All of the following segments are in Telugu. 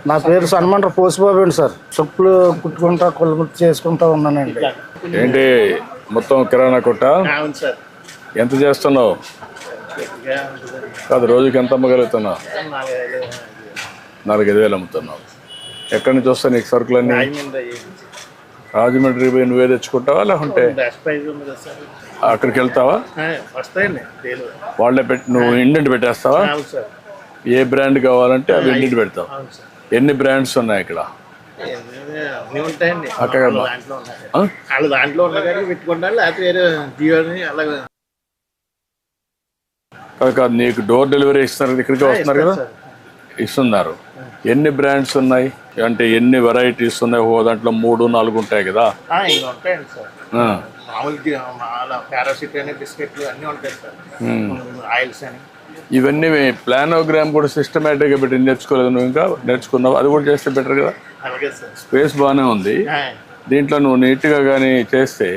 నా పేరు సన్మండ్ర పోసిబాబు అండి సార్. చెప్పులు కుట్టుకుంటా కొలుగుట్టు చేసుకుంటా ఉన్నానండి. ఏంటి మొత్తం కిరాణా కొట్ట? ఎంత చేస్తున్నావు? కాదు, రోజుకి ఎంత అమ్మగలుగుతున్నావు? 4-5 వేలు అమ్ముతున్నావు. ఎక్కడి నుంచి వస్తాయి నీకు సరుకులన్నీ? రాజమండ్రి పోయి నువ్వే తెచ్చుకుంటావా లేకుంటే అక్కడికి వెళ్తావా? వాళ్ళే పెట్టి నువ్వు ఇండెంట్ పెట్టేస్తావా? ఏ బ్రాండ్ కావాలంటే అవి ఇండెంట్ పెడతావు. ఎన్ని బ్రాండ్స్ ఉన్నాయి ఇక్కడ? కాదు, నీకు డోర్ డెలివరీ ఇస్తున్నారు, ఇక్కడికి వస్తున్నారు కదా, ఇస్తున్నారు. ఎన్ని బ్రాండ్స్ ఉన్నాయి అంటే ఎన్ని వెరైటీస్ ఉన్నాయి? ఓ దాంట్లో 3-4 ఉంటాయి కదా. ఇవన్నీ ప్లానోగ్రామ్ కూడా సిస్టమేటిక్గా పెట్టి నేర్చుకోలేదు నువ్వు? ఇంకా నేర్చుకున్నావు, అది కూడా చేస్తే బెటర్ కదా. స్పేస్ బాగానే ఉంది దీంట్లో. నువ్వు నీట్గా కానీ చేస్తే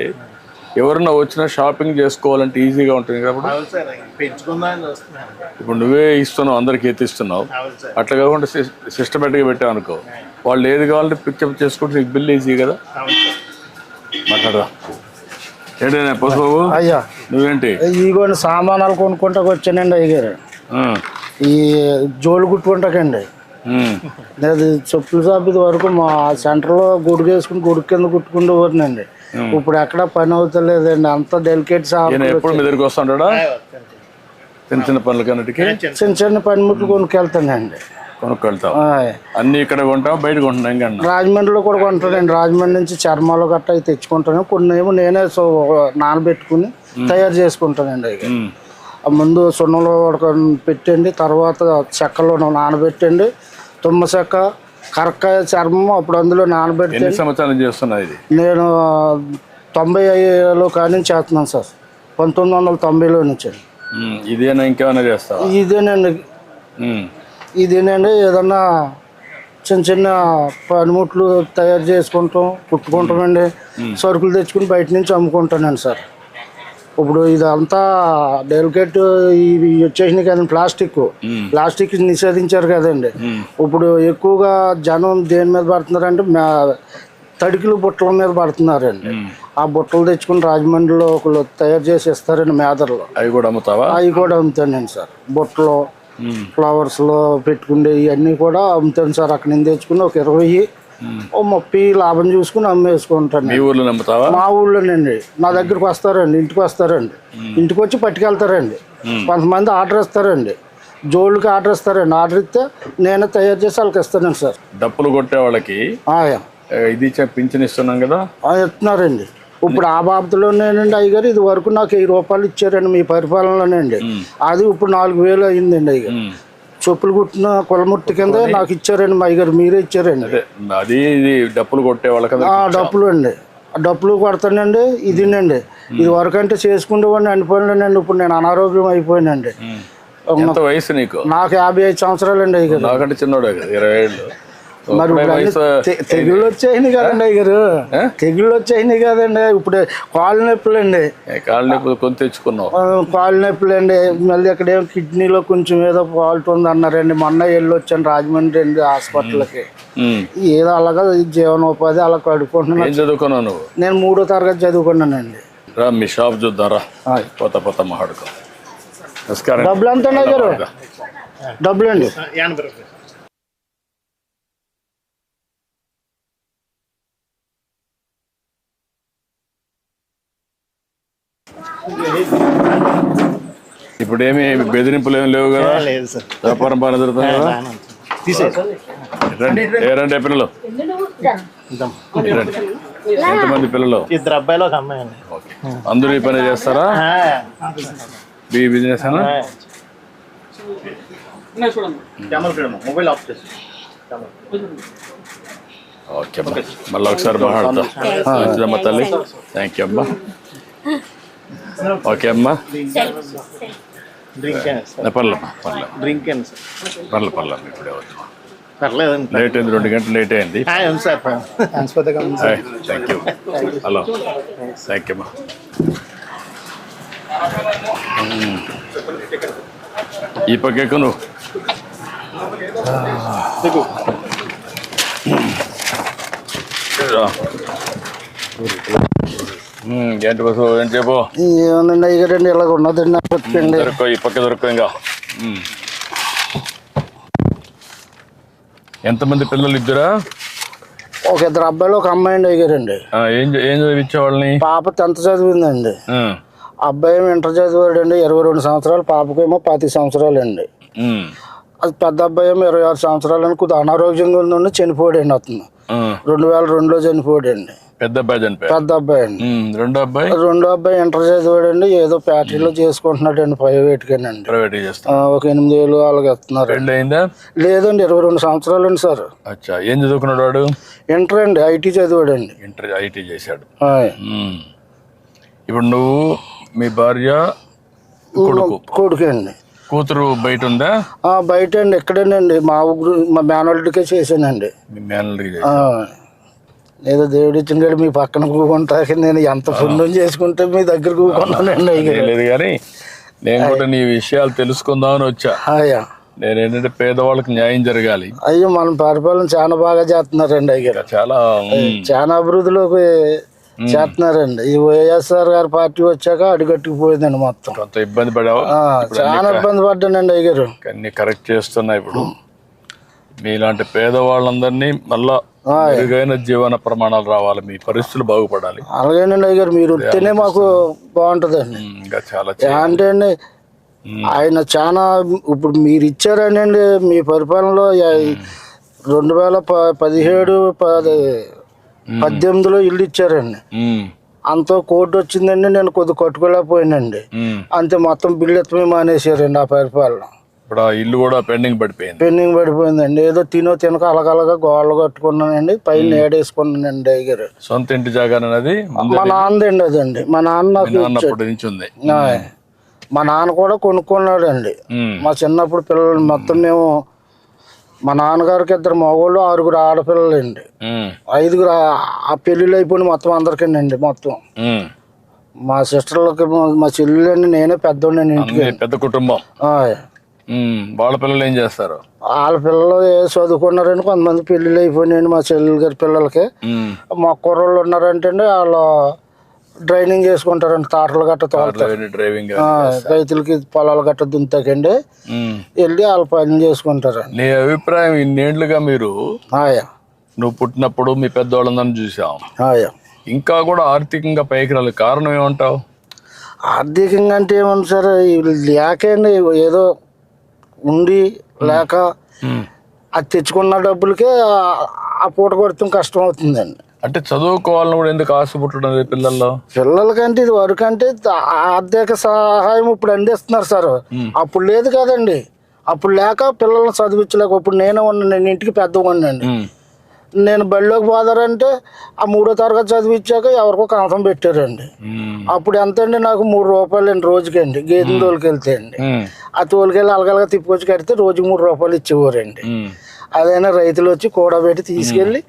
ఎవరన్నా వచ్చినా షాపింగ్ చేసుకోవాలంటే ఈజీగా ఉంటుంది కాబట్టి ఇప్పుడు నువ్వే ఇస్తున్నావు, అందరికి ఎత్తిస్తున్నావు. అట్లా కాకుండా సిస్టమేటిక్గా పెట్టావు అనుకో, వాళ్ళు ఏది కావాలంటే పికప్ చేసుకుంటే నీకు బిల్ ఈజీ కదా. మాట్లాడదా ఏంటైనా పసుబాబు? అయ్యా నువ్వేంటి ఇదిగోండి సామానాలు కొనుక్కుంటా వచ్చానండి అయ్యారు. ఈ జోలు కుట్టుకుంటాకండి. అది చెప్పుల షాప్ ఇది వరకు మా సెంటర్లో గుడికి వేసుకుని గుడి కింద కుట్టుకుంటూ పోతున్నాండి. ఇప్పుడు ఎక్కడ పని అవుతలేదండి, అంత డెలికేట్ షాప్. ఎప్పుడు మీ దగ్గరికి వస్తుంటాడా? చిన్న చిన్న పనులు కన్నిటికి చిన్న చిన్న పనిముట్లు కొనుక్కెళ్తానండి. కొనుక్కెళ్తావు? అన్ని ఇక్కడ కొంటావు, బయట కొంటున్నా? రాజమండ్రిలో కూడా కొంటానండి. రాజమండ్రి నుంచి చర్మాలు గట్ట అవి తెచ్చుకుంటాను. కొన్ని ఏమో నేనే నానబెట్టుకుని తయారు చేసుకుంటానండి. అవి ముందు సున్నంలో పెట్టండి, తర్వాత చెక్కలో నానబెట్టండి, తుమ్మ చెక్క, కరక్కాయ చర్మం అప్పుడు అందులో నానబెట్టి. ఎన్ని సంవత్సరాలు చేస్తున్నా ఇది? నేను 95లో కానీ చేస్తున్నాను సార్. 1990లో నుంచి. ఇదేనా ఇంకేమైనా చేస్తావా? ఇదేనండి ఏదన్నా చిన్న చిన్న పనిముట్లు తయారు చేసుకుంటాం, కుట్టుకుంటామండి. సరుకులు తెచ్చుకుని బయట నుంచి అమ్ముకుంటానండి సార్. ఇప్పుడు ఇదంతా డెలికేట్ ఇవి వచ్చేసినాయి కదండి, ప్లాస్టిక్ నిషేధించారు కదండి. ఇప్పుడు ఎక్కువగా జనం దేని మీద పడుతున్నారంటే తడికిలు బుట్టల మీద పడుతున్నారండి. ఆ బుట్టలు తెచ్చుకుని రాజమండ్రిలో ఒకళ్ళు తయారు చేసి ఇస్తారండి మేదర్లో. అవి కూడా అమ్ముతావా? అవి కూడా అమ్ముతానండి సార్. బుట్టలు ఫ్లవర్స్లో పెట్టుకుండే ఇవన్నీ కూడా అమ్ముతాను సార్. అక్కడ నుంచి తెచ్చుకుని ఒక 20-30 లాభం చూసుకుని అమ్మేసుకుంటాను. మా ఊళ్ళోనండి. నా దగ్గరకు వస్తారండి, ఇంటికి వస్తారండి. ఇంటికి వచ్చి పట్టుకెళ్తారండి. కొంతమంది ఆర్డర్ ఇస్తారండి, జోళ్ళకి ఆర్డర్ ఇస్తారండి. ఆర్డర్ ఇస్తే నేనే తయారు చేసి వాళ్ళకి ఇస్తానండి సార్. డప్పులు కొట్టే వాళ్ళకి ఇది పింఛన్ ఇస్తున్నాం కదా, ఇస్తున్నారండి. ఇప్పుడు ఆ బాబతులోనేనండి అయ్యగారు. ఇది వరకు నాకు 1000 రూపాయలు ఇచ్చారండి మీ పరిపాలనలోనండి. అది ఇప్పుడు 4000 అయిందండి అయ్యగారు. చెప్పులు కుట్టిన కులముట్టి కింద నాకు ఇచ్చారండి మా అయ్యగారు. మీరే ఇచ్చారండి. అది డప్పులు కొట్టే వాళ్ళకి డప్పులు అండి. డప్పులు కొడతానండి. ఇదినండి ఇది వరకు అంటే చేసుకుంటేవాడిని అనిపోయినండి. ఇప్పుడు నేను అనారోగ్యం అయిపోయానండి. వయసు నీకు? నాకు 55 సంవత్సరాలు అండి అయ్యగారు. నాకంటే చిన్నోడే, 20 ఏళ్ళు. మరి తెగుళ్ళు వచ్చాయి కదండి అయ్యారు, తెగుళ్ళు వచ్చాయి కదండి. ఇప్పుడు కాళ్ళు నొప్పులు అండి. కాళ్ళు నొప్పులు కొని తెచ్చుకున్నావు? కాళ్ళు నొప్పులు అండి. మళ్ళీ అక్కడేమో కిడ్నీలో కొంచెం ఏదో ఫాల్ట్ ఉంది అన్నారండి. మొన్న వెళ్ళి వచ్చాను రాజమండ్రి అండి హాస్పిటల్కి. ఏదో అలాగా జీవనోపాధి అలా కడుక్కుంటున్నాను. ఏం చదువుకున్నావు నువ్వు? నేను 3వ తరగతి చదువుకున్నానండి. రా మీ షాప్ చూద్దారా, పోత మాట్లాడుకో. నమస్కారం. డబ్బులు ఎంత అయ్యారు? డబ్బులు అండి ఇప్పుడు ఏమి బెదిరింపులు ఏమి లేవు కదా? వ్యాపారం బాగా జరుగుతుంది కదా? రండి పిల్లలు. ఎంతమంది పిల్లలు? 2 అబ్బాయిలు 1 అమ్మాయి అండి. అందరూ ఈ పని చేస్తారా? బిజినెస్ మొబైల్ ఆఫ్ చేసి ఓకే అమ్మా, మళ్ళీ ఒకసారి మాట్లాడతా. మంచిదమ్మా తల్లి, థ్యాంక్ యూ అమ్మా. ఓకే అమ్మా, పర్లే ఇప్పుడే వద్దు. లేట్ అయింది, 2 గంటలు లేట్ అయింది. Thank you. Hello, thank you అమ్మా. ఈ పక్కకు నువ్వు ఏంటి బస్సు, ఏంటి చెప్పు. ఏమన్నా అయ్యారండి, ఇలాగ ఉన్నదండి నాకు బతికండి. దొరకో, ఈ పక్క దొరకో. ఇంకా ఎంతమంది పిల్లలు? 2 ఒక 2 అబ్బాయిలు, ఒక అమ్మాయి అండి అయ్యారండి. ఏం చదివించే వాళ్ళని? పాప 10th చదివిందండి. అబ్బాయి ఏమో ఇంటర్ చదివాడండి, 22 సంవత్సరాలు. పాపకేమో 25 సంవత్సరాలు అండి. అది పెద్ద అబ్బాయి ఏమో 26 సంవత్సరాలు అని కొద్దిగా అనారోగ్యంగా ఉందండి, చనిపోయాడండి. అతను 2002లో చనిపోయాడండి. పెద్ద అబ్బాయి చనిపోయాడు. పెద్ద అబ్బాయి అండి. రెండో అబ్బాయి ఇంటర్ చదివాడండి, ఏదో ఫ్యాక్టరీలో చేసుకుంటున్నాడండి, ప్రైవేట్గానండి. ప్రైవేట్ చేస్తా. ఒక 8,000 అలాగే ఇస్తున్నారు. పెళ్ళి అయిందా? లేదండి, 22 సంవత్సరాలు అండి సార్. అచ్చా, ఏం చదువుకున్నాడు వాడు? ఇంటర్ అండి, ఐటీ చదివాడండి. ఇంటర్ ఐటీ చేశాడు. ఇప్పుడు నువ్వు, మీ భార్య, కొడుకు అండి. కూతురు బయట ఉందా? బయట అండి, ఇక్కడేనండి. మా మేనల్డ్కే చేశానండి. మీ మేనల్డ్కి ఏదో దేవుడు ఇచ్చిన మీ పక్కన కూకుంటాక నేను ఎంత పుణ్యం చేసుకుంటే మీ దగ్గర కూకున్నానండి. లేదు కానీ నేను కూడా నీ విషయాలు తెలుసుకుందామని వచ్చా. నేను ఏంటంటే పేదవాళ్ళకి న్యాయం జరగాలి. అయ్యో, మన పరిపాలన చాలా బాగా చేస్తున్నారండి. అయ్యారు చాలా అభివృద్ధిలోకి చేస్తున్నారండి. ఈ వైఎస్ఆర్ గారి పార్టీ వచ్చాక అడుగట్టుకుపోయిందండి మొత్తం. కొంత ఇబ్బంది పడావా? చాలా ఇబ్బంది పడ్డానండి అయ్యారు. అన్ని కరెక్ట్ చేస్తున్నా. ఇప్పుడు మీలాంటి పేదవాళ్ళందరినీ మళ్ళా మెరుగైన జీవన ప్రమాణాలు రావాలి, మీ పరిస్థితులు బాగుపడాలి. అలాగేనండి అయ్యారు, మీరు వస్తేనే మాకు బాగుంటుందండి. ఇంకా చాలా అంటే అండి ఆయన చాలా ఇప్పుడు మీరు ఇచ్చారనండి మీ పరిపాలనలో 2017, 18లో ఇల్లు ఇచ్చారండి. అంత కోర్టు వచ్చిందండి, నేను కొద్ది కట్టుకోలేకపోయానండి. అంతే, మొత్తం బిల్లు ఎత్తమే మానేశారండి ఆ పరిపాలన. ఇప్పుడు ఇల్లు కూడా పెండింగ్ పడిపోయిందండి. ఏదో తినక అలగలగా గోడలు కట్టుకున్నానండి, పైన ఏడేసుకున్నానండి అయ్యారు. సొంత ఇంటి జాగానది మా నాన్నదండి. అదండి మా నాన్న మా నాన్న కూడా కొనుక్కున్నాడు అండి. మా చిన్నప్పుడు పిల్లలు మొత్తం మేము, మా నాన్నగారికి 2 మగవాళ్ళు, 6 ఆడపిల్లలండి. 5 ఆ పెళ్ళిళ్ళు అయిపోయి మొత్తం అందరికండి. మొత్తం మా సిస్టర్లకి, మా చెల్లెలండి, నేనే పెద్దోండి ఇంటికి. పెద్ద కుటుంబం. వాళ్ళ పిల్లలు ఏం చేస్తారు? వాళ్ళ పిల్లలు చదువుకున్నారండి, కొంతమంది పెళ్ళిళ్ళు అయిపోయినాయండి. మా చెల్లెలు గారి పిల్లలకి. మా కుర్రోళ్ళు ఉన్నారంటే వాళ్ళు డ్రైవింగ్ చేసుకుంటారండి, తాటలు గట్ట డ్రైవింగ్, రైతులకి పొలాలు గట్ట దుంతాకండి వెళ్ళి వాళ్ళ పని చేసుకుంటారండి. నీ అభిప్రాయం, ఇన్నేళ్లుగా మీరు నువ్వు పుట్టినప్పుడు మీ పెద్దవాళ్ళందరినీ చూసాం, ఇంకా కూడా ఆర్థికంగా పైకి రాలి, కారణం ఏమంటావు? ఆర్థికంగా అంటే ఏమన్నా సార్, లేకండి ఏదో ఉండి లేక అది తెచ్చుకున్న డబ్బులకే ఆ పూట కొడతాం కష్టం అవుతుందండి. అంటే చదువుకోవాలని కూడా ఎందుకు ఆశ పుట్టడం పిల్లలకంటే ఇది వరకు అంటే ఆర్థిక సహాయం ఇప్పుడు అందిస్తున్నారు సార్. అప్పుడు లేదు కదండి, అప్పుడు లేక పిల్లల్ని చదివించలేక. ఇప్పుడు నేనే ఉన్నాను, ఇంటికి పెద్దవాడినండి. నేను బడిలోకి పోదారంటే ఆ 3వ తరగతి చదివించాక ఎవరికో కంచం పెట్టారండి. అప్పుడు ఎంత అండి, నాకు 3 రూపాయలు అండి రోజుకండి. గేదెని తోలుకెళ్తే అండి, ఆ తోలుకెళ్ళి అలగలగా తిప్పుకొచ్చి కడితే రోజుకి 3 రూపాయలు ఇచ్చేవారండి. అదైనా రైతులు వచ్చి కూడబెట్టి తీసుకెళ్ళి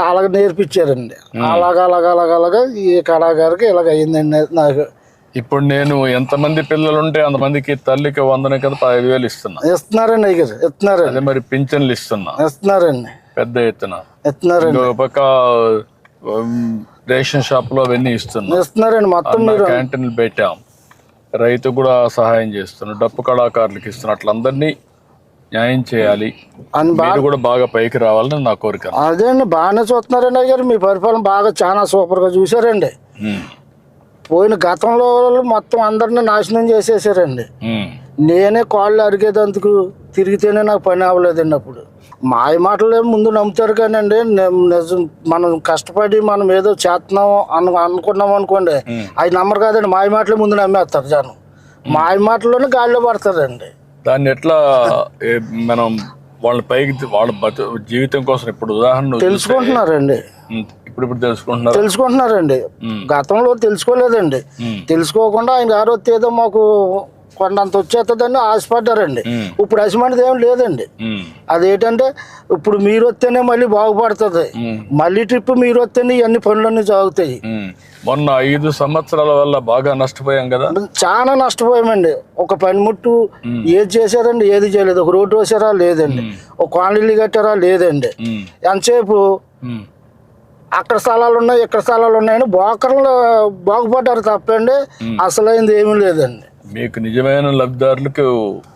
అలాగ నేర్పించారండి. అలాగా ఈ కళాకారికి ఇలాగ అయ్యిందండి నాకు. ఇప్పుడు నేను ఎంతమంది పిల్లలు ఉంటే అంతమందికి తల్లికి వందన కింద 15,000 ఇస్తున్నారండి. ఇస్తున్నారండి. మరి పింఛన్లు ఇస్తున్నారండి, పెద్ద ఎత్తున ఇస్తున్నారండి. పక్క రేషన్ షాప్ లో అవన్నీ ఇస్తున్నారండి. మొత్తం క్యాంటీన్లు పెట్టాం, రైతు కూడా సహాయం చేస్తున్నాం, డప్పు కళాకారులకు ఇస్తున్నాం. అట్లా అందరినీ న్యాయం చేయాలి, మీరు కూడా బాగా పైకి రావాలని నా కోరిక. అదే అండి, బాగానే చూస్తున్నారండి అయ్యారు. మీ పరిపాలన బాగా చాలా సూపర్ గా చూసారండి. పోయిన గతంలో మొత్తం అందరిని నాశనం చేసేసారండి. నేనే కాళ్ళు అరిగేదందుకు తిరిగితేనే నాకు పని అవ్వలేదండి. అప్పుడు మాయ మాటలే ముందు నమ్ముతారు కానండి, నిజం మనం కష్టపడి మనం ఏదో చేస్తున్నాం అనుకున్నాం అనుకోండి, అది నమ్మరు కాదండి. మాయ మాటలే ముందు నమ్మేస్తారు జనం. మాయ మాటల్లోనే గాలిలో పడతారండి. దాన్ని ఎట్లా మనం వాళ్ళ పైకి వాళ్ళ జీవితం కోసం ఇప్పుడు ఉదాహరణ నువ్వు చూస్తే, తెలుసుకుంటున్నారండి. ఇప్పుడు తెలుసుకుంటున్నారు. తెలుసుకుంటున్నారండి. గతంలో తెలుసుకోలేదండి. తెలుసుకోకుండా ఆయన గారు వస్తే ఏదో మాకు కొండంత వచ్చేస్తుందని ఆశపడ్డారండి. ఇప్పుడు అసిమంటిది ఏం లేదండి. అదేంటంటే ఇప్పుడు మీరు వస్తేనే మళ్ళీ బాగుపడుతుంది, మళ్ళీ ట్రిప్ మీరు వస్తేనే ఇవన్నీ పనులన్నీ సాగుతాయి. మొన్న 5 సంవత్సరాల వల్ల బాగా నష్టపోయాం కదా. చాలా నష్టపోయామండి. ఒక పనిముట్టు ఏది చేశారండి, ఏది చేయలేదు. ఒక రోడ్డు వేసారా లేదండి, ఒక కాలనీలు కట్టారా లేదండి. ఎంతసేపు అక్కడ స్థలాలు ఉన్నాయి, ఇక్కడ స్థలాలు ఉన్నాయని బోకర్లు బాగుపడ్డారు తప్పండి, అసలైంది ఏమీ లేదండి. మీకు నిజమైన లబ్ధిదారులకు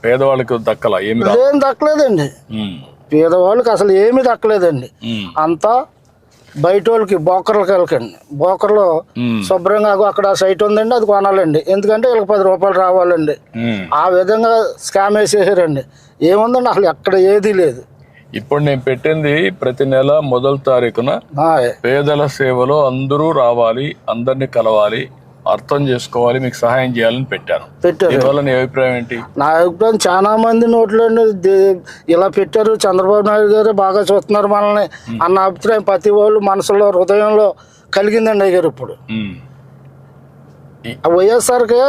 పేదవాళ్ళకి దక్కలా ఏమి ఏం దక్కలేదండి. పేదవాళ్ళకి అసలు ఏమీ దక్కలేదండి. అంతా బయట వాళ్ళకి బోకర్లకి వెళ్ళకండి. బోకర్లో శుభ్రంగా అక్కడ సైట్ ఉందండి, అది కొనాలండి. ఎందుకంటే వీళ్ళకి 10 రూపాయలు రావాలండి. ఆ విధంగా స్కామ్ వేసేసారండి. ఏముందండి అసలు ఎక్కడ ఏదీ లేదు. ఇప్పుడు నేను పెట్టింది ప్రతి నెల మొదటి తారీఖున పేదల సేవలో అందరూ రావాలి, అందరినీ కలవాలి, అర్థం చేసుకోవాలి, మీకు సహాయం చేయాలని పెట్టాను. దీనివల్ల నీ అభిప్రాయం ఏంటి? నా అభిప్రాయం చాలా మంది నోట్లో ఇలా పెట్టారు, చంద్రబాబు నాయుడు గారు బాగా చూస్తున్నారు మనల్ని అన్న అభిప్రాయం ప్రతి వాళ్ళు మనసులో హృదయంలో కలిగిందండి అయ్యారు. ఇప్పుడు వైఎస్ఆర్కి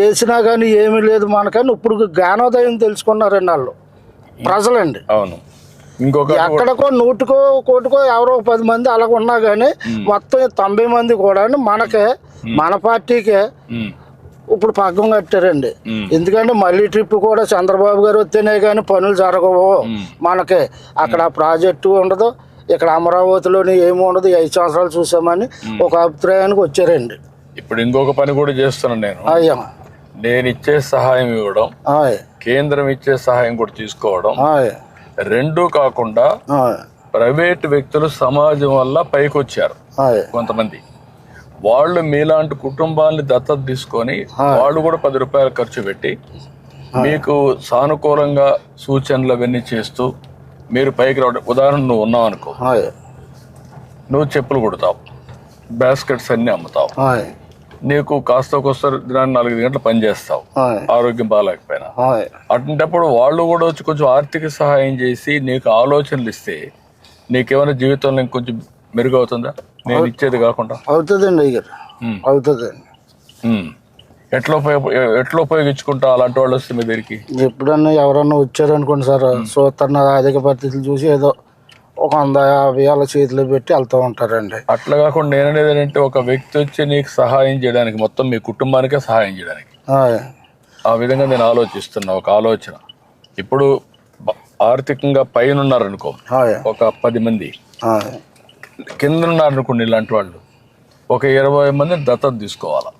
వేసినా కానీ ఏమీ లేదు మనకని ఇప్పుడు జ్ఞానోదయం తెలుసుకున్నారండి వాళ్ళు ప్రజలండి. అవును. ఇంకొక ఎక్కడికో 100కో 1 ఎవరో 10 మంది అలాగ ఉన్నా కానీ మొత్తం 90 మంది కూడా మనకే మన పార్టీకే ఇప్పుడు పగ్గం కట్టారండి. ఎందుకంటే మళ్ళీ ట్రిప్ కూడా చంద్రబాబు గారు వస్తేనే కానీ పనులు జరగవు మనకి. అక్కడ ప్రాజెక్టు ఉండదు, ఇక్కడ అమరావతిలోని ఏమి ఉండదు. 5 సంవత్సరాలు చూసామని ఒక అభిప్రాయానికి వచ్చారండి. ఇప్పుడు ఇంకొక పని కూడా చేస్తున్నాను నేను. అయ్యా, నేను ఇచ్చే సహాయం ఇవ్వడం, కేంద్రం ఇచ్చే సహాయం కూడా తీసుకోవడం, రెండూ కాకుండా ప్రైవేట్ వ్యక్తులు సమాజం వల్ల పైకి వచ్చారు కొంతమంది. వాళ్ళు మీలాంటి కుటుంబాన్ని దత్తత తీసుకొని వాళ్ళు కూడా 10 రూపాయలు ఖర్చు పెట్టి మీకు సానుకూలంగా సూచనలు అవన్నీ చేస్తూ మీరు పైకి రావడం. ఉదాహరణ నువ్వు ఉన్నావు అనుకో, నువ్వు చెప్పులు కుడతావు, బాస్కెట్స్ అన్ని అమ్ముతావు, నీకు కాస్త దినాన్ని 4 గంటలు పని చేస్తావు, ఆరోగ్యం బాగాలేకపోయినా. అటువంటిప్పుడు వాళ్ళు కూడా వచ్చి కొంచెం ఆర్థిక సహాయం చేసి నీకు ఆలోచనలు ఇస్తే నీకేమైనా జీవితంలో ఇంకొంచెం మెరుగవుతుందా? నేను ఇచ్చేది కాకుండా అవుతుందండి. అవుతుందండి. ఎట్లా ఉపయోగించుకుంటా అలాంటి వాళ్ళు వస్తే మీ దగ్గరికి? ఎప్పుడన్నా ఎవరన్నా వచ్చారనుకోండి సార్, చూస్తున్న ఆర్థిక పరిస్థితులు చూసి ఏదో ఒక 150 అలా చేతిలో పెట్టి వెళ్తూ ఉంటారండి. అట్లా కాకుండా నేననేది ఏంటంటే, ఒక వ్యక్తి వచ్చి నీకు సహాయం చేయడానికి, మొత్తం మీ కుటుంబానికే సహాయం చేయడానికి ఆ విధంగా నేను ఆలోచిస్తున్నా. ఒక ఆలోచన, ఇప్పుడు ఆర్థికంగా పైన ఉన్నారనుకో ఒక 10 మంది, కింద ఉన్నారనుకోండి ఇలాంటి వాళ్ళు ఒక 20 మందిని దత్తత తీసుకోవాలా.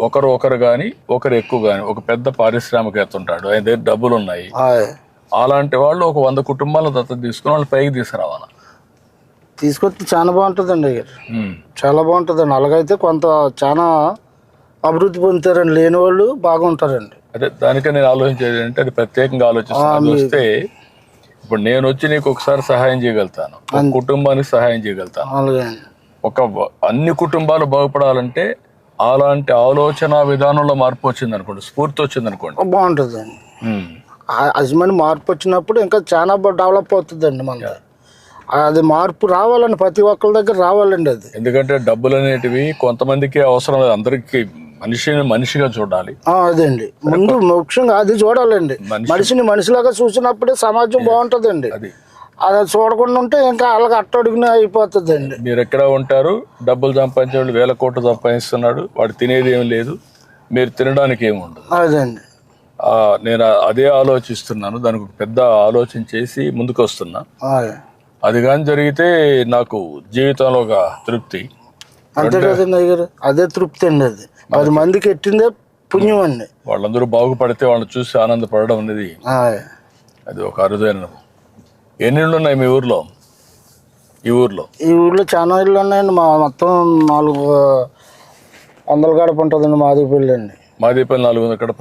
ఒకరు కానీ ఒకరు ఎక్కువ కానీ, ఒక పెద్ద పారిశ్రామికవేత్త ఉంటాడు, ఆయన దగ్గర డబ్బులు ఉన్నాయి, అలాంటి వాళ్ళు ఒక 100 కుటుంబాలను దత్తత తీసుకుని వాళ్ళు పైకి తీసుకురావాలా. తీసుకొస్తే చాలా బాగుంటుందండి. చాలా బాగుంటుందండి. అలాగైతే కొంత చాలా అభివృద్ధి పొందుతారండి. లేని వాళ్ళు బాగుంటారండి. అదే దానికే నేను ఆలోచించేది అంటే, అది ప్రత్యేకంగా ఆలోచిస్తాను. వస్తే ఇప్పుడు నేను వచ్చి నీకు ఒకసారి సహాయం చేయగలుగుతాను, ఒక కుటుంబానికి సహాయం చేయగలుగుతాను. అన్ని కుటుంబాలు బాగుపడాలంటే అలాంటి ఆలోచన విధానంలో మార్పు వచ్చింది అనుకోండి, స్ఫూర్తి వచ్చింది అనుకోండి, బాగుంటుందండి. అజ్మని మార్పు వచ్చినప్పుడు ఇంకా చాలా డెవలప్ అవుతుందండి. మన అది మార్పు రావాలండి, ప్రతి ఒక్కరి దగ్గర రావాలండి అది. ఎందుకంటే డబ్బులు అనేటివి కొంతమందికి అవసరం లేదు, అందరికి మనిషిగా చూడాలి. అదండి ముందు ముఖ్యంగా అది చూడాలండి. మనిషిని మనిషిలాగా చూసినప్పుడే సమాజం బాగుంటుందండి. అది చూడకుండా ఉంటే ఇంకా అలాగ అట్టడుగునే అయిపోతుందండి. మీరు ఎక్కడ ఉంటారు, డబ్బులు సంపాదించే వాళ్ళు 1000 కోట్లు సంపాదిస్తున్నాడు, వాడు తినేది ఏం లేదు, మీరు తినడానికి ఏమి ఉండదు. అదండి నేను అదే ఆలోచిస్తున్నాను. దానికి పెద్ద ఆలోచన చేసి ముందుకు వస్తున్నా. అది కానీ జరిగితే నాకు జీవితంలో ఒక తృప్తి. అంతే కదండి అయ్యారు, అదే తృప్తి అండి. అది 10 మందికి ఎట్టిందే పుణ్యం అండి. వాళ్ళందరూ బాగుపడితే వాళ్ళని చూసి ఆనందపడడం అనేది అది ఒక అరుదైన. ఎన్ని ఇళ్ళు ఉన్నాయి మీ ఊర్లో? ఈ ఊర్లో చాలా ఇళ్ళు ఉన్నాయండి. మా మొత్తం 400 గడప ఉంటుందండి. మాదిపల్లి అండి. మాదిపల్లి 400 గడప.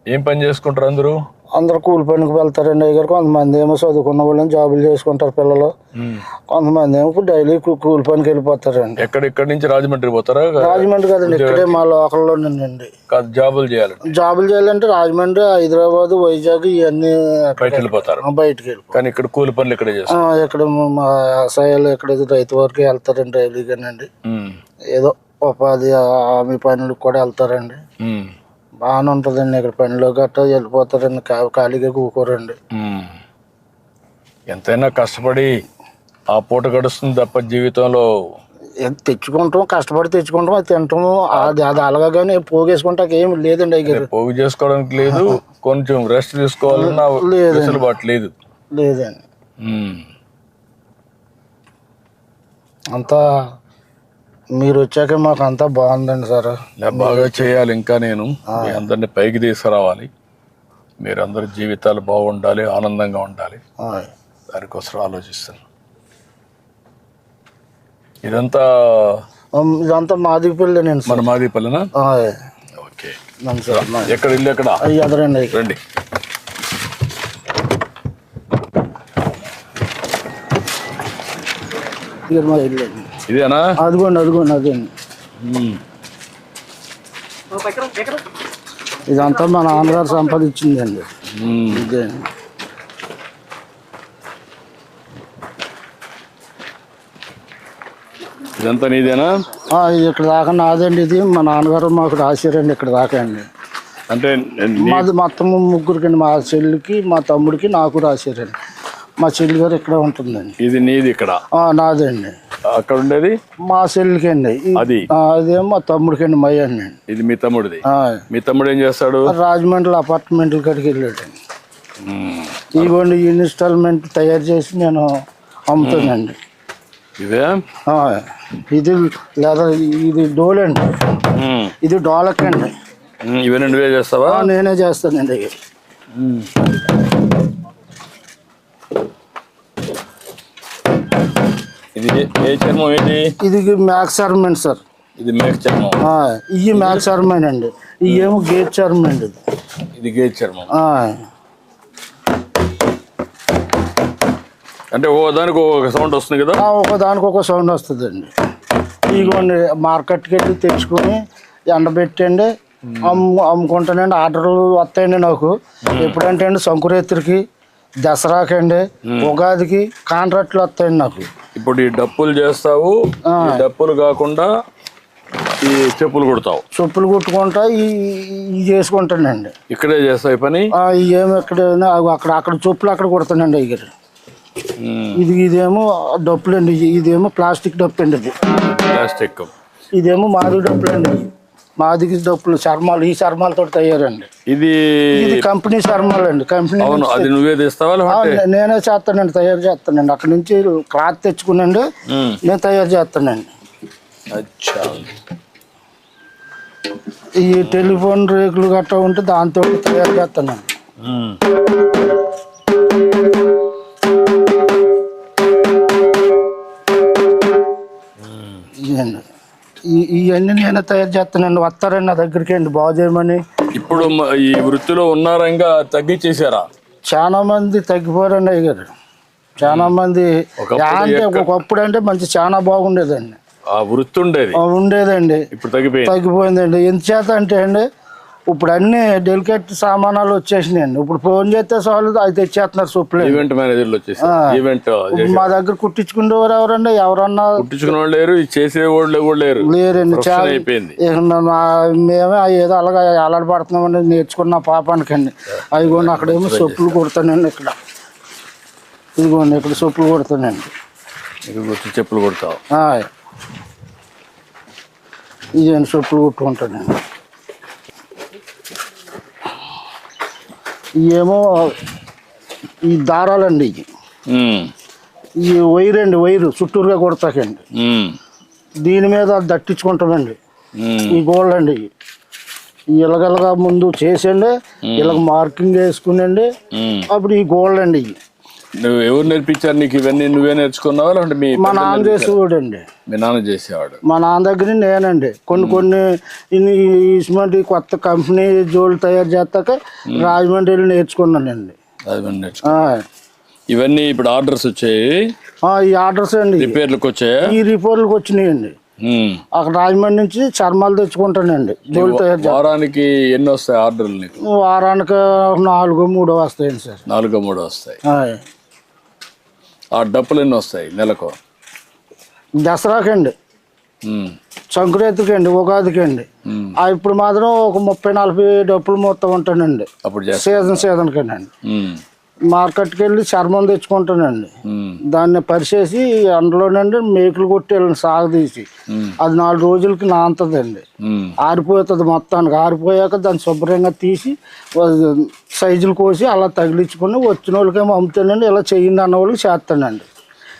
ఏం పని చేసుకుంటారు అందరూ? అందరూ కూలి పనికి వెళ్తారండి అయ్యారు. కొంతమంది ఏమో చదువుకున్న వాళ్ళని జాబులు చేసుకుంటారు పిల్లలు. కొంతమంది ఏమో డైలీ కూలి పనికి వెళ్ళిపోతారండి. ఎక్కడి నుంచి రాజమండ్రి పోతారా? రాజమండ్రి కదండి, ఇక్కడే మా లోకల్లోనండి. జాబులు చేయాలంటే రాజమండ్రి, హైదరాబాద్, వైజాగ్ ఇవన్నీ బయటకు వెళ్ళిపోతారు. బయటకి వెళ్ళిపోతారు. కానీ ఇక్కడ కూలి పనులు ఇక్కడ మా వ్యవసాయాలు ఇక్కడ రైతు వరకు వెళ్తారండి డైలీగానండి. ఏదో ఉపాధి హామీ పనులకు కూడా వెళ్తారండి. బాగానే ఉంటుందండి ఇక్కడ. పనిలో గట్రా వెళ్ళిపోతారండి, ఖాళీగా కూకోరండి. ఎంతైనా కష్టపడి ఆ పూట గడుస్తుంది తప్ప జీవితంలో తెచ్చుకుంటాం, కష్టపడి తెచ్చుకుంటాం, అది తింటాము. అది అలాగా కానీ పోగేసుకుంటా ఏమి లేదండి అయ్యారు. పోగు చేసుకోవడానికి లేదు, కొంచెం రెస్ట్ తీసుకోవాలన్నా వెసులుబాటు లేదండి. అంతా మీరు వచ్చాక మాకు అంతా బాగుందండి సార్. బాగా చేయాలి. ఇంకా నేను మీ అందరినీ పైకి తీసుకురావాలి. మీరందరి జీవితాలు బాగుండాలి, ఆనందంగా ఉండాలి. దానికోసం ఆలోచిస్తాను. ఇదంతా మాదిపల్లినండి. మన మాదిపల్లినా? ఓకే. ఎక్కడ ఇల్లు? ఎక్కడ? ఎదరండి. రండి. ఇదేనా? అదిగోండి అదేండి. ఇదంతా మా నాన్నగారు సంపాదించిందండి. ఇదే ఇదంతా నీదేనా? ఇది ఇక్కడ దాకా నాదండి. ఇది మా నాన్నగారు మాకు రాశారండి ఇక్కడ దాకా అండి. అంటే మాది మొత్తం ముగ్గురికండి. మా చెల్లికి, మా తమ్ముడికి, నాకు రాశారండి. మా చెల్లి గారు ఇక్కడ ఉంటుందండి. ఇది నీది? ఇక్కడ నాదండి. అక్కడ ఉండేది మా చెల్లికి అండి. అదేమో మా తమ్ముడికి అండి. మై అండి. ఇది మీ తమ్ముడిది? మీ తమ్ముడు ఏం చేస్తాడు? రాజమండ్రి అపార్ట్మెంట్ల కాడికి వెళ్ళాడండి. ఇదిగోండి ఇన్స్టాల్మెంట్ తయారు చేసి నేను అమ్ముతానండి. ఇదే ఇది లేదా ఇది డోలండి. ఇది డోలక్ అండి. ఇవన్నీ నువ్వే చేస్తావా? నేనే చేస్తానండి. ఇది ఏ చర్మం? ఇది మ్యాక్స్ చర్మం సార్. ఇది మేక చర్మం. ఇది మ్యాక్స్ చర్మం అండి. ఇది ఏమో గేట్ చర్మం అండి. ఇది గేట్ చర్మం. అంటే ఒకదానికి ఒక సౌండ్ వస్తుంది కదా? ఒకదానికి ఒక సౌండ్ వస్తుందండి. ఇదిగోండి మార్కెట్కి వెళ్ళి తెచ్చుకొని ఎండబెట్టండి అమ్ముకుంటానండి. ఆర్డర్లు వస్తాయండి నాకు. ఎప్పుడంటే అండి సంకురాత్రికి, దసరాకండి, ఉగాదికి కాంట్రాక్ట్లు వస్తాయండి నాకు. ఇప్పుడు ఈ డప్పులు చేస్తావు, డప్పులు కాకుండా ఈ చెప్పులు కుడతావు? చెప్పులు కుట్టుకుంటా ఇవి చేసుకుంటానండి. ఇక్కడే చేస్తావు పని? ఏమి ఎక్కడైనా అక్కడ చెప్పులు అక్కడ కుడతానండి అయ్యారు. ఇదేమో డప్పులు అండి. ఇదేమో ప్లాస్టిక్ డప్పు అండి. ఇది ప్లాస్టిక్. ఇదేమో మాది డప్పులు అండి. మాదికి డప్పులు చర్మాలు, ఈ చర్మాలతో తయారండి. ఇది కంపెనీ చర్మాలు అండి. కంపెనీ. అది నువ్వే తెస్తావా? నేనే చేస్తానండి, తయారు చేస్తానండి. అక్కడ నుంచి క్లాత్ తెచ్చుకునండి నేను తయారు చేస్తానండి. ఈ టెలిఫోన్ రేకులు గట్రా ఉంటే దాంతో తయారు చేస్తానండి. ఇవన్నీ నేనే తయారు చేస్తానండి. వస్తారండి నా దగ్గరికి అండి బాగు చేయమని. ఇప్పుడు ఈ వృత్తిలో ఉన్నారా? ఇంకా తగ్గించేసారా? చాలా మంది తగ్గిపోయారండి అయ్యారు. చాలా మంది. ఒకప్పుడు అంటే మంచి చాలా బాగుండేదండి. వృత్తి ఉండేదండి. ఇప్పుడు తగ్గిపోయిందండి. ఎందుచేత అంటే అండి ఇప్పుడు అన్ని డెలికేట్ సామానాలు వచ్చేసినాయండి. ఇప్పుడు ఫోన్ చేస్తే చాలు అది తెచ్చేస్తున్నారు చెప్పులు. ఈవెంట్ మేనేజర్లు వచ్చేసి మా దగ్గర కుట్టించుకునేవారు ఎవరండి? ఎవరన్నా కుట్టించుకునే వాళ్ళు లేరు, చేసేవాళ్ళు లేరండి. చాలా అయిపోయింది. మేమే ఏదో అలాగా అలవాటు పడుతున్నామండి. నేర్చుకున్న పాపానికండి. అదిగోండి అక్కడేమో చెప్పులు కుడతానండి. ఇక్కడ ఇదిగోండి ఇక్కడ చెప్పులు కుడతానండి. చెప్పులు కుడతావు? ఇదేంటి చెప్పులు కుట్టుకుంటానండి. ఇవేమో ఈ దారాలండి. ఈ వైర్ అండి. వైరు చుట్టూరుగా కొడతాకండి. దీని మీద దట్టించుకుంటామండి. ఈ గోల్డ్ అండి. ఇలాగలగా ముందు చేసండి, ఇలాగ మార్కింగ్ వేసుకునండి. అప్పుడు ఈ గోల్డ్ అండి. నువ్వు ఎవరు నేర్పించారు నీకు ఇవన్నీ? నువ్వే నేర్చుకున్నావా లేదంటే మీ మా నాన్న చేసేవాడండి. మీ నాన్న చేసేవాడు? మా నాన్న దగ్గర నేనండి కొన్ని ఇటువంటి కొత్త కంపెనీ జోళ్ళు తయారు చేస్తాక రాజమండ్రి వెళ్ళి నేర్చుకున్నానండి. రాజమండ్రి నేర్చుకో. ఇవన్నీ ఇప్పుడు ఆర్డర్స్ వచ్చాయి, ఈ ఆర్డర్స్ అండి రిపేర్లకు వచ్చాయా? ఈ రిపేర్లకు వచ్చినాయండి. అక్కడ రాజమండ్రి నుంచి చర్మాలు తెచ్చుకుంటానండి. జోళ్ళు తయారు వారానికి ఎన్ని వస్తాయి ఆర్డర్లు నీకు? వారానికి 4-3 వస్తాయండి సార్. 4-3 వస్తాయి. ఆ డబ్బులు ఎన్ని వస్తాయి నెలకు? దసరాకండి, సంక్రాంతికండి, ఉగాదికండి. ఇప్పుడు మాత్రం ఒక 30-40 డబ్బులు మొత్తం ఉంటానండి. అప్పుడు సీజన్ కండి. మార్కెట్కి వెళ్ళి చర్మం తెచ్చుకుంటానండి. దాన్ని పరిచేసి అందులోనండి మేకులు కొట్టేళ్ళని సాగదీసి అది 4 రోజులకి నాంతదండి. ఆరిపోతుంది మొత్తానికి. ఆరిపోయాక దాన్ని శుభ్రంగా తీసి సైజులు కోసి అలా తగిలించుకుని వచ్చిన వాళ్ళకేమో అమ్ముతానండి. ఇలా చెయ్యండి అన్న వాళ్ళకి చేస్తానండి.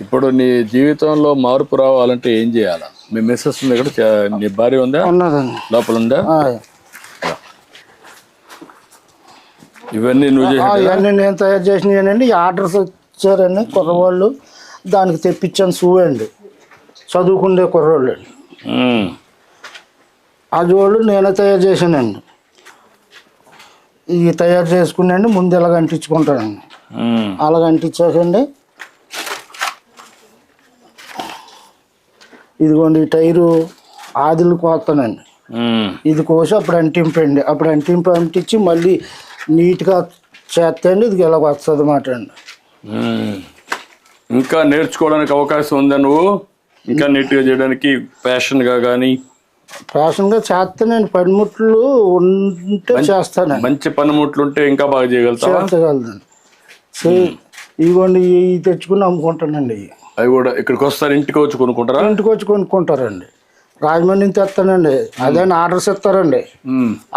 ఇప్పుడు నీ జీవితంలో మార్పు రావాలంటే ఏం చేయాలా? మీ మిస్సెస్ ఉంది ఇక్కడ, నీ భార్య ఉందా? ఉన్నదండి, లోపల ఉందా? ఇవన్నీ నువ్వు ఇవన్నీ నేను తయారు చేసినానండి. ఆర్డర్స్ వచ్చారండి కుర్రవాళ్ళు, దానికి తెప్పించాను. షూ అండి, చదువుకునే కుర్రవాళ్ళు అండి. ఆ జోళ్ళు నేనే తయారు చేశానండి. ఇవి తయారు చేసుకున్నాండి. ముందు ఇలాగ అంటించుకుంటానండి. అలాగ అంటించాకండి. ఇదిగోండి ఈ టైరు ఆదిలు కోస్తానండి. ఇది కోసి అప్పుడు అంటింపండి. అప్పుడు అంటించి మళ్ళీ నీట్గా చేస్తండి. ఇది ఇలా వస్తుంది అన్నమాట అండి. ఇంకా నేర్చుకోవడానికి అవకాశం ఉందా? నువ్వు ఇంకా నీట్గా చేయడానికి ఫ్యాషన్గా కానీ? ఫ్యాషన్గా చేస్తానండి. పనిముట్లు ఉంటే చేస్తానండి. మంచి పనిముట్లు ఉంటే ఇంకా బాగా చేయగలుగుతానండి. ఇదిగోండి ఇవి తెచ్చుకుని అమ్ముకుంటానండి. అవి కూడా ఇక్కడికి వస్తారు, ఇంటికి వచ్చి కొనుక్కుంటారా? ఇంటికి వచ్చి కొనుక్కుంటారండి. రాజమండ్రి నుంచి తెస్తానండి. అదే ఆర్డర్స్ ఇస్తారండి.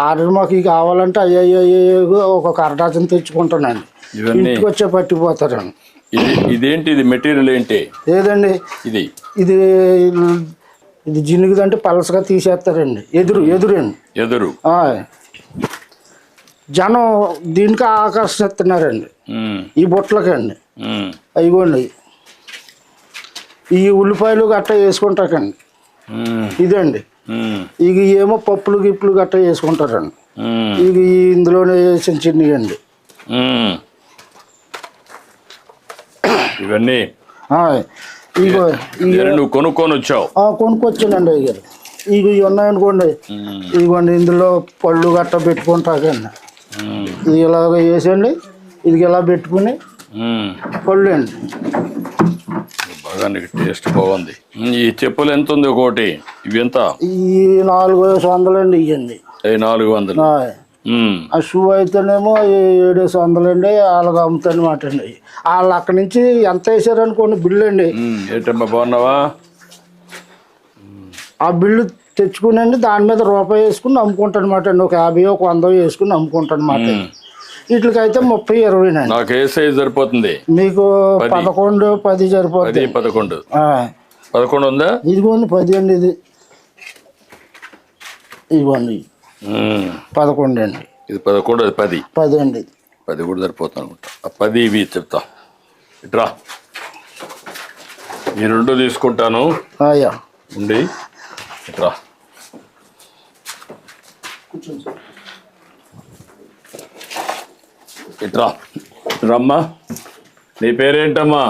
ఆర్డర్ మాకు ఇవి కావాలంటే అయ్యో ఒక అరడాచన తెచ్చుకుంటానండి. ఇంటికి వచ్చే పట్టిపోతారండి. ఇదేంటి? ఇది మెటీరియల్ ఏంటి? ఏదండి ఇది? ఇది ఇది జినుగుదంటే పలసగా తీసేస్తారండి. ఎదురు జనం దీనికి ఆకర్షిస్తున్నారండి. ఈ బుట్టలకండి. అయిపోండి ఈ ఉల్లిపాయలు గట్ట వేసుకుంటాకండి. ఇదండి ఇక ఏమో పప్పులు గిప్పులు గట్ట వేసుకుంటారండి. ఇక ఇందులోనే వేసిన చిన్నయండి ఇవన్నీ. ఇగో నువ్వు కొనుక్కొని వచ్చావు? కొనుక్కొచ్చానండి. అయ్యారు ఇక ఇవి ఉన్నాయనుకోండి. ఇదిగోండి ఇందులో పళ్ళు గట్ట పెట్టుకుంటాకండి. ఇది ఇలాగ వేసండి. ఇది ఇలా పెట్టుకుని పళ్ళు అండి. బాగా టేస్ట్ బాగుంది. ఈ చెప్పులు ఎంత ఉంది ఒకటి? ఇవి ఎంత? ఈ 400 అండి. ఇవ్వండి 400. ఆ షూ అయితేనేమో 700 అండి. వాళ్ళకి అమ్ముతానమాట అండి. వాళ్ళు అక్కడి నుంచి ఎంత వేసారనుకోండి బిల్లు అండి. ఏంటమ్మా బాగున్నావా? ఆ బిల్లు తెచ్చుకునండి దాని మీద రూపాయి వేసుకుని అమ్ముకుంటానమాట అండి. ఒక 50 ఒక 100 వేసుకుని అమ్ముకుంటానమాట. వీటికైతే 30-20 అండి. నాకు ఏ సైజ్ సరిపోతుంది? మీకు 11-10 సరిపోతుంది. 11 ఉందా? ఇదిగోండి 10 అండి. ఇదిగోండి 11 అండి. ఇది 11, అది 10 అండి. 10 కూడా సరిపోతుంది అనుకుంటా. 10 ఇవి చెప్తా. ఇట్రా, ఈ 2 తీసుకుంటాను ఉండి. ఇట్రా ఇట్రా రమ్మా. నీ పేరేంటమ్మా?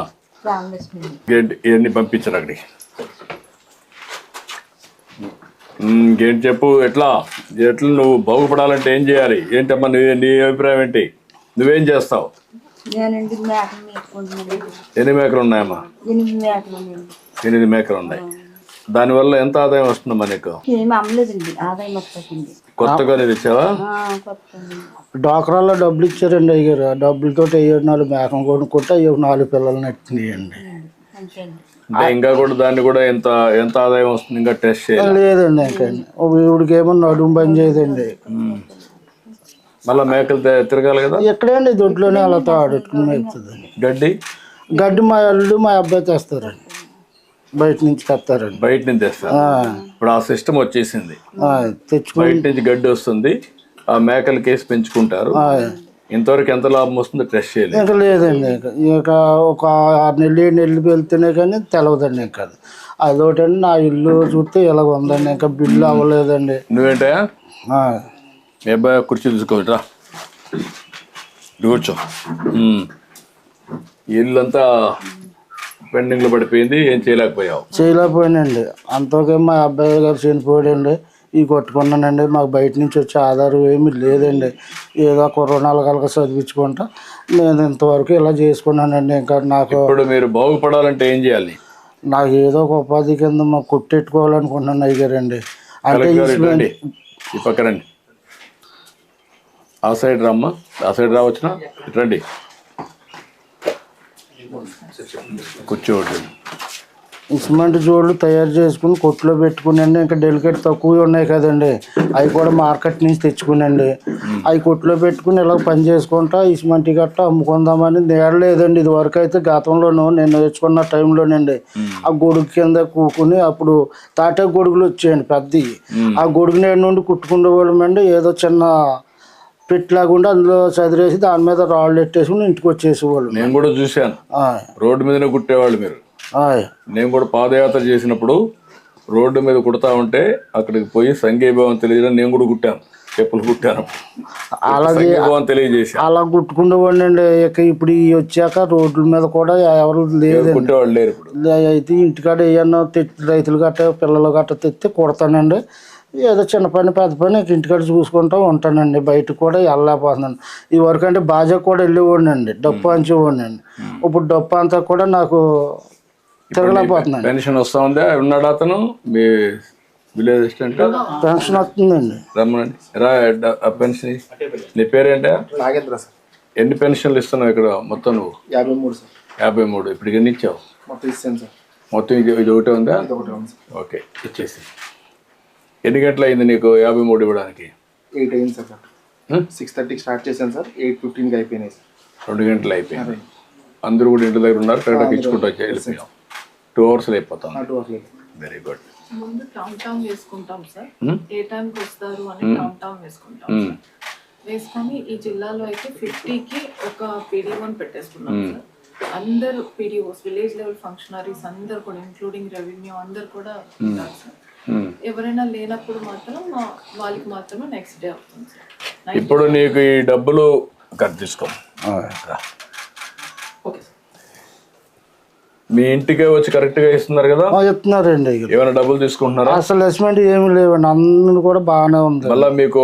ఇవన్నీ పంపించరు అక్కడికి. ఇంకేంటి చెప్పు? ఎట్లా నువ్వు బాగుపడాలంటే ఏం చేయాలి? ఏంటమ్మా నీ అభిప్రాయం ఏంటి? నువ్వేం చేస్తావు? 8 మేకలు ఉన్నాయమ్మా? 8 మేకలు ఉన్నాయి. దానివల్ల ఎంత ఆదాయం వస్తుందమ్మా నీకు? కొత్తగా తెచ్చావా? డాక్రాల్లో డబ్బులు ఇచ్చారండి అయ్యారు. ఆ డబ్బులతో 4 మేకం కొనుక్కుంటే 4 పిల్లలు నెట్టినాయండి. ఇంకా కూడా దాన్ని కూడా ఎంత ఆదాయం వస్తుంది? ఇంకా టెస్ట్ లేదండి. ఇంకండి ఇవిడికి ఏమో నడుము బంద్ చేయదండి. మళ్ళీ మేకలు తిరగాలి కదా. ఎక్కడండి దొడ్లోనే అలా ఆడుకుని మేపుతుందండి. గడ్డి మా అల్లుడు మా అబ్బాయి తెస్తారండి. బయట నుంచి తెస్తారండి. బయట నుంచి తెస్తారు. ఇప్పుడు ఆ సిస్టమ్ వచ్చేసింది. తెచ్చుకుని బయట నుంచి గడ్డి వస్తుంది, ఆ మేకలు కేసి పెంచుకుంటారు. ఇంతవరకు ఎంత లాభం వస్తుందో టెస్ట్ చేయలేదు. ఇంకా లేదండి. ఇక ఒక 6 నెలలు 7 నెలలు వెళ్తేనే కానీ తెలవదండి. ఇంకా అదొకటండి. నా ఇల్లు చూస్తే ఇలాగ ఉందండి. ఇంకా బిల్లు అవ్వలేదండి. నువ్వేంటయా మీ అబ్బాయి కుర్చీ తీసుకోవట్రా, కూర్చో. ఇల్లు అంతా పెండింగ్లో పడిపోయింది, ఏం చేయలేకపోయావు? చేయలేకపోయానండి. అంతకే మా అబ్బాయి గారు చనిపోయాడండి. ఇవి కొట్టుకున్నానండి. మాకు బయట నుంచి వచ్చే ఆధారం ఏమీ లేదండి. ఏదో కరోనాలు కలక చదివించుకుంటా నేను ఇంతవరకు ఇలా చేసుకున్నానండి. ఇంకా నాకు ఇప్పుడు మీరు బాగుపడాలంటే ఏం చేయాలి? నాకు ఏదో ఒక ఉపాధి కింద మాకు కొట్టెట్టుకోవాలనుకుంటున్నాను అయ్యారండి. అంటే ఈ పక్క రండి, ఆ సైడ్ రమ్మా, ఆ సైడ్ రావచ్చునా, రండి కూర్చోండి. సిమెంట్ జోళ్ళు తయారు చేసుకుని కొట్లో పెట్టుకునండి. ఇంకా డెలికేట్ తక్కువ ఉన్నాయి కదండి, అవి కూడా మార్కెట్ నుంచి తెచ్చుకునండి. అవి కొట్లో పెట్టుకుని ఇలా పని చేసుకుంటా ఈ సిమెంట్ గట్ట అమ్ముకుందామని నేడలేదండి. ఇది వరకు అయితే గతంలోనూ నేను నేర్చుకున్న టైంలోనండి ఆ గొడుగు కింద కూకుని అప్పుడు తాటే గొడుగులు వచ్చాయండి పెద్దవి. ఆ గొడుగు నేడు నుండి కుట్టుకునేవాళ్ళమండి. ఏదో చిన్న పెట్టిలాగుండి అందులో చదిరేసి దాని మీద రాళ్ళు ఎట్టేసుకుని ఇంటికి వచ్చేసేవాళ్ళు. నేను కూడా చూశాను, రోడ్డు మీదనే కుట్టేవాళ్ళు మీరు. నేను కూడా పాదయాత్ర చేసినప్పుడు రోడ్డు మీద కుడతా ఉంటే అక్కడికి పోయి సంఘీభావం తెలియజేయడం నేను కూడా కుట్టాను, చెప్పులు కుట్టాను, అలాగే తెలియజేసి అలా కుట్టుకునేవాడిని అండి. ఇక ఇప్పుడు వచ్చాక రోడ్ల మీద కూడా ఎవరు లేదు, కుట్టేవాళ్ళు లేరు. ఇప్పుడు అయితే ఇంటికాడ ఏమన్నా రైతులు గట్ట పిల్లలు గట్ట తెస్తే కుడతానండి. ఏదో చిన్న పని పెద్ద పని ఇంటికాడ చూసుకుంటూ ఉంటానండి. బయటకు కూడా వెళ్ళలేకపోతున్నాను. ఈ వరకు అంటే బాజా కూడా వెళ్ళేవాడిని అండి, డప్పు అంచేవాడిని అండి. ఇప్పుడు డప్పు అంతా కూడా నాకు తిరగలేకపోతున్నాను. పెన్షన్ వస్తా ఉందా? ఉన్నాడు అతను మీ విలేజ్ అసిస్టెంట్? పెన్షన్ వస్తుందండి. రమ్మనండి, రా పెన్షన్. నీ పేరేంటా? నాగేంద్ర సార్. ఎన్ని పెన్షన్లు ఇస్తున్నావు ఇక్కడ మొత్తం నువ్వు? 53 సార్. 53. ఇప్పుడు ఎన్ని ఇచ్చావు? మొత్తం ఇస్తాను సార్. మొత్తం ఇది ఒకటే ఉందా? ఓకే, ఇచ్చేసి. ఎన్ని గంటలు అయింది నీకు 53 ఇవ్వడానికి? 8 అయింది సార్. 6:30కి స్టార్ట్ చేశాను సార్, 8:15కి అయిపోయినాయి సార్. 2 గంటలు అయిపోయింది. అందరూ కూడా ఇంటి దగ్గర ఉన్నారు, కరెక్ట్గా ఇచ్చుకుంటూ వచ్చి వెళ్ళిపోయాం. 2 అవర్స్ అయిపోతాం. Very good. ముందు కౌంట్ డౌన్ వేసుకుంటాం సార్, ఏ టైంకి వస్తారు అని కౌంట్ డౌన్ వేసుకుంటాం. వేసుకొని ఈ జిల్లాలో అయితే 50కి ఒక PD1 పెట్టేసుకున్నాం సార్. అందరు PDOs, విలేజ్ లెవెల్ ఫంక్షనరీస్ అందరు కూడా ఇంక్లూడింగ్ రెవెన్యూ అందరు కూడా ఉంటారు సార్. ఎవరైనా లేనప్పుడు మాత్రం వాళ్ళకి మాత్రమే నెక్స్ట్ డే అవుతుంది సార్. ఇప్పుడు నీకు ఈ డబ్బులు కట్ తీసుకో, మీ ఇంటికే వచ్చి కరెక్ట్ గా ఇస్తున్నారు కదా? చెప్తున్నారండి. ఏమైనా డబ్బులు తీసుకుంటున్నారా? అసలు అసెస్మెంట్ ఏమి లేవండి, అందరూ కూడా బాగానే ఉంది. మళ్ళీ మీకు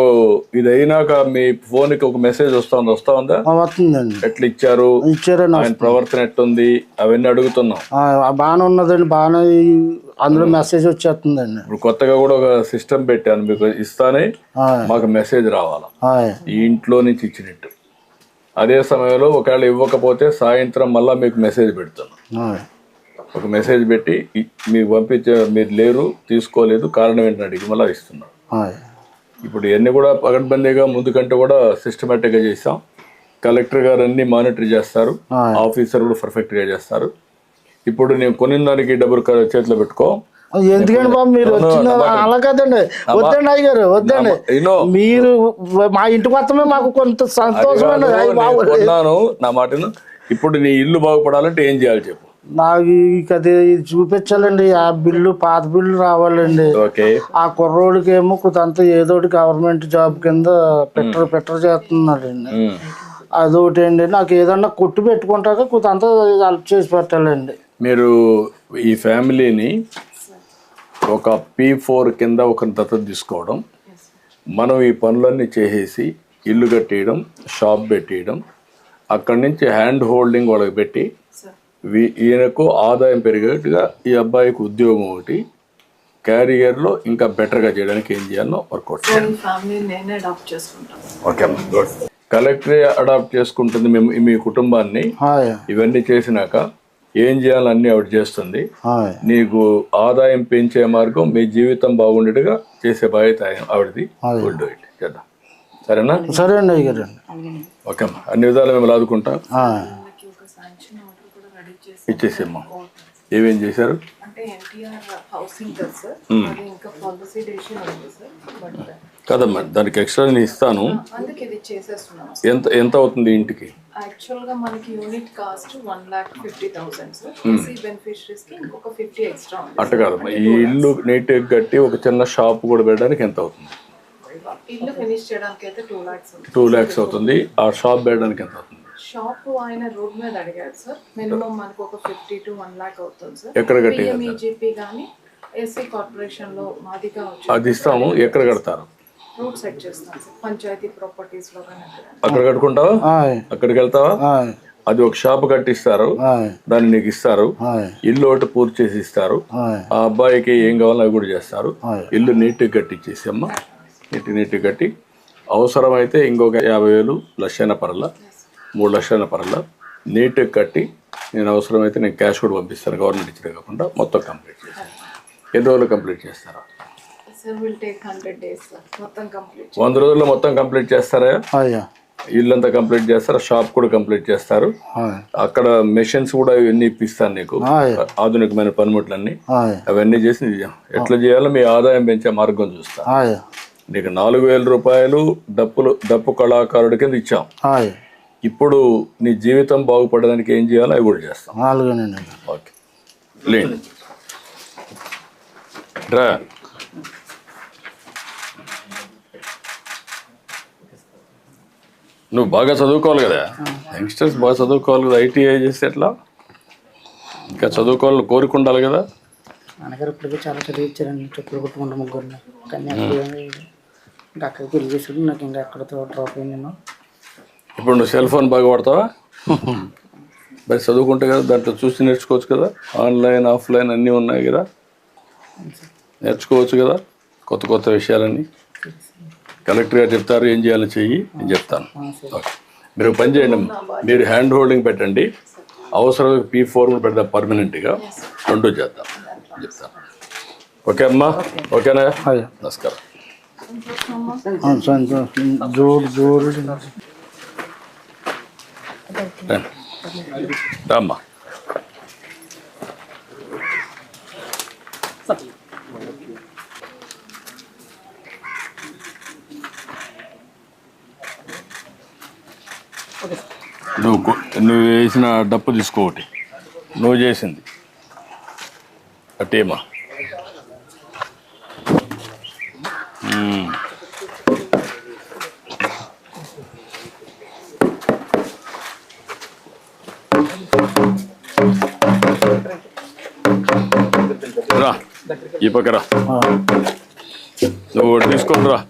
ఇది అయినాక మీ ఫోన్ కి ఒక మెసేజ్ వస్తా ఉందా? వస్తుందండి. ఎట్లా ఇచ్చారండి, ఆయన ప్రవర్తన ఎట్టుంది అవన్నీ అడుగుతున్నాం. బాగానే ఉన్నదండి, బాగానే అందులో మెసేజ్ వచ్చేస్తుందండి. ఇప్పుడు కొత్తగా కూడా ఒక సిస్టమ్ పెట్టాను, మీకు ఇస్తానే మాకు మెసేజ్ రావాలా ఈ ఇంట్లో నుంచి ఇచ్చినట్టు. అదే సమయంలో ఒకవేళ ఇవ్వకపోతే సాయంత్రం మళ్ళీ మీకు మెసేజ్ పెడుతున్నాం. ఒక మెసేజ్ పెట్టి మీకు పంపించే, మీరు లేరు, తీసుకోలేదు, కారణం ఏంటని అడిగి మళ్ళీ ఇస్తున్నాం. ఇప్పుడు ఇవన్నీ కూడా పగడ్బందీగా ముందు కంటే కూడా సిస్టమేటిక్గా చేసాం. కలెక్టర్ గారు అన్ని మానిటర్ చేస్తారు, ఆఫీసర్ కూడా పర్ఫెక్ట్గా చేస్తారు. ఇప్పుడు నేను కొనిన దానికి డబ్బులు చేతిలో పెట్టుకో. ఎందుకండి బాబు మీరు వచ్చిన అలా కదండి, వద్దండి అయ్యారు, వద్దండి. మీరు మా ఇంటికి వస్తమే మాకు కొంత సంతోషం. కొన్నాను నా మాటను. ఇప్పుడు నీ ఇల్లు బాగుపడాలంటే ఏం చేయాలి చెప్పు? నాకు అది చూపించాలండి. ఆ బిల్లు, పాత బిల్లు రావాలండి. ఆ కుర్రోడికి ఏమో కొంత ఏదో గవర్నమెంట్ జాబ్ కింద పెట్టర్ చేస్తున్నాడండి. అదొకటి అండి. నాకు ఏదన్నా కొట్టు పెట్టుకుంటాక కొంత హెల్ప్ చేసి పెట్టాలండి. మీరు ఈ ఫ్యామిలీని ఒక P4 కింద ఒక దత్తత తీసుకోవడం, మనం ఈ పనులన్నీ చేసేసి ఇల్లు కట్టేయడం, షాప్ పెట్టేయడం, అక్కడి నుంచి హ్యాండ్ హోల్డింగ్ వాళ్ళకి పెట్టి ఈయనకు ఆదాయం పెరిగేట్టుగా ఈ అబ్బాయికి ఉద్యోగం ఒకటి, క్యారియర్లో ఇంకా బెటర్గా చేయడానికి ఏం చేయాలో వర్కౌట్ చేయాలి. ఓకే, కలెక్టరే అడాప్ట్ చేసుకుంటుంది మీ కుటుంబాన్ని. ఇవన్నీ చేసినాక ఏం చేయాలన్నీ ఆవిడ చేస్తుంది. నీకు ఆదాయం పెంచే మార్గం, మీ జీవితం బాగుండేట్టుగా చేసే బాధ్యత ఆవిడది. గుడ్ ఇట్ చేద్దాం, సరేనా? సరే అండి అయ్యారు. ఓకే అమ్మా, అన్ని విధాలు మేము ఆదుకుంటాం. ఇచ్చేసేమ్మా. ఏమేం చేశారు? అంటే NTR హౌసింగ్ కదా సార్, అది ఇంకా పాలసీ డెసిషన్ ఉంది సార్. బట్ కదమ్మా, దానికి ఎక్స్ట్రా నేను ఇస్తాను. అందుకే ఇది చేసేస్తున్నాం. ఎంత అవుతుంది ఇంటికి? యాక్చువల్ గా మనకి unit cost 1,50,000 sir. EC beneficiaries కి ఇంకొక 50 ఎక్స్ట్రా ఉంది. అట్ట కాదమ్మా, ఈ ఇల్లు నీట్గా కట్టి ఒక చిన్న షాప్ కూడా పెట్టడానికి ఎంత అవుతుంది? ఇల్లు ఫినిష్ చేయడానికి అయితే 2 lakhs ఉంది. 2 lakhs అవుతుంది. ఆ షాప్ పెట్టడానికి ఎంత అవుతుంది? షాప్ ఆయన రోడ్ మీద అడిగారు సార్. మినిమం మనకు ఒక 50 to 1 lakh అవుతుంది సార్. ఎక్కడ కట్టి? పిఎంఈజీపీ కానీ ఎస్సీ కార్పొరేషన్ లో మాదిగా వచ్చి అది ఇస్తాము. ఎక్కడ కడతారు? రోడ్ సెట్ చేస్తాం సార్. పంచాయతీ ప్రాపర్టీస్ లో కానీ అక్కడ కట్టుకుంటావా? అక్కడికి వెళ్తావా? అది ఒక షాప్ కట్టిస్తారు, దాన్ని నీకు ఇస్తారు. ఇల్లు ఒకటి పూర్తి చేసి ఇస్తారు. ఆ అబ్బాయికి ఏం కావాలో అవి కూడా చేస్తారు. ఇల్లు నీట్గా కట్టించేసి అమ్మ, నీట్గా కట్టి అవసరమైతే ఇంకొక 50,000 లక్షైన పరల 3 లక్షల పరల నీట్గా కట్టి నేను అవసరమైతే నేను క్యాష్ కూడా పంపిస్తాను. గవర్నమెంట్ ఇచ్చిన కాకుండా మొత్తం కంప్లీట్ చేస్తాను. ఎన్ని రోజులు కంప్లీట్ చేస్తారా? Sir will take 100 days sir. మొత్తం కంప్లీట్ 100 రోజుల్లో మొత్తం కంప్లీట్ చేస్తారా? ఇల్లు అంతా కంప్లీట్ చేస్తారు, షాప్ కూడా కంప్లీట్ చేస్తారు. అక్కడ మెషిన్స్ కూడా ఇవన్నీ ఇప్పిస్తాను నీకు, ఆధునికమైన పనిముట్లన్నీ. అవన్నీ చేసి ఎట్లా చేయాలో మీ ఆదాయం పెంచే మార్గం చూస్తా. నీకు 4,000 రూపాయలు డప్పు కళాకారుడి కింద ఇచ్చాం. ఇప్పుడు నీ జీవితం బాగుపడడానికి ఏం చేయాలో అవి కూడా చేస్తాం. ఓకే, లేండి రా. నువ్వు బాగా చదువుకోవాలి కదా, యంగ్స్టర్స్ బాగా చదువుకోవాలి కదా. ఐటీఐ చేస్తే ఎట్లా? ఇంకా చదువుకోవాలని కోరుకుండాలి కదా. నాన్నగారు ఇప్పటికీ చాలా చదివించారండి, చెప్పులు కొట్టుకుంటా ముగ్గురిని. కానీ ఇంకా అక్కడికి పెళ్లి చేసాడు, నాకు ఇంకా ఎక్కడితో డ్రాప్ అయింది నేను. ఇప్పుడు నువ్వు సెల్ ఫోన్ బాగా వాడతావా? మరి చదువుకుంటే కదా, దాంట్లో చూసి నేర్చుకోవచ్చు కదా. ఆన్లైన్ ఆఫ్లైన్ అన్నీ ఉన్నాయి కదా, నేర్చుకోవచ్చు కదా కొత్త విషయాలన్నీ. కలెక్టర్ గారు చెప్తారు ఏం చేయాలో చెయ్యి, నేను చెప్తాను. ఓకే, మీరు పని చేయండి, మీరు హ్యాండ్ హోల్డింగ్ పెట్టండి. అవసరం P4 కూడా పెడదాం పర్మనెంట్గా, 2 చేద్దాం చెప్తాను. ఓకే అమ్మా, ఓకేనా? నమస్కారం. రామ్మా. నువ్వు వేసిన డప్పు తీసుకోటి, నువ్వు చేసింది అట్టేమా. రా ఈ పక్క రా, నువ్వు తీసుకొని రా.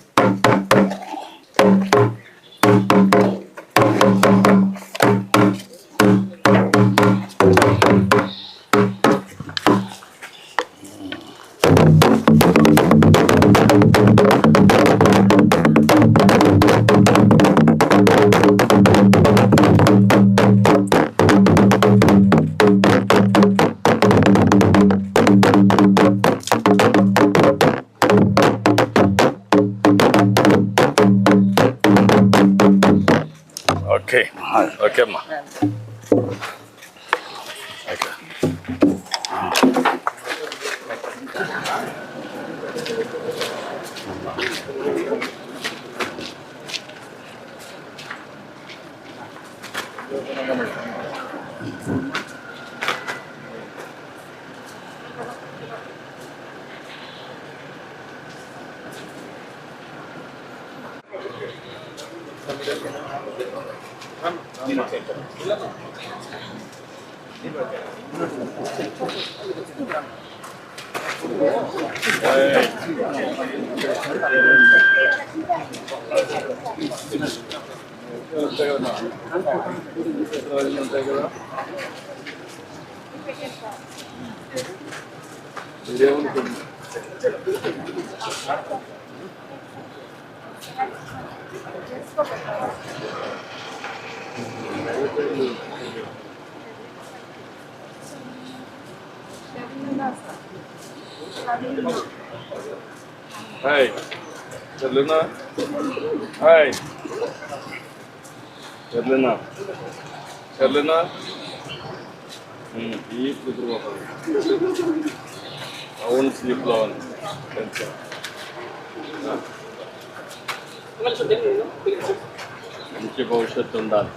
ఓకే అమ్మా. Hey, Carolina. Hey, Carolina. Carolina. Eat with the water. I won't sleep long. మంచి భవిష్యత్తు ఉండాలి.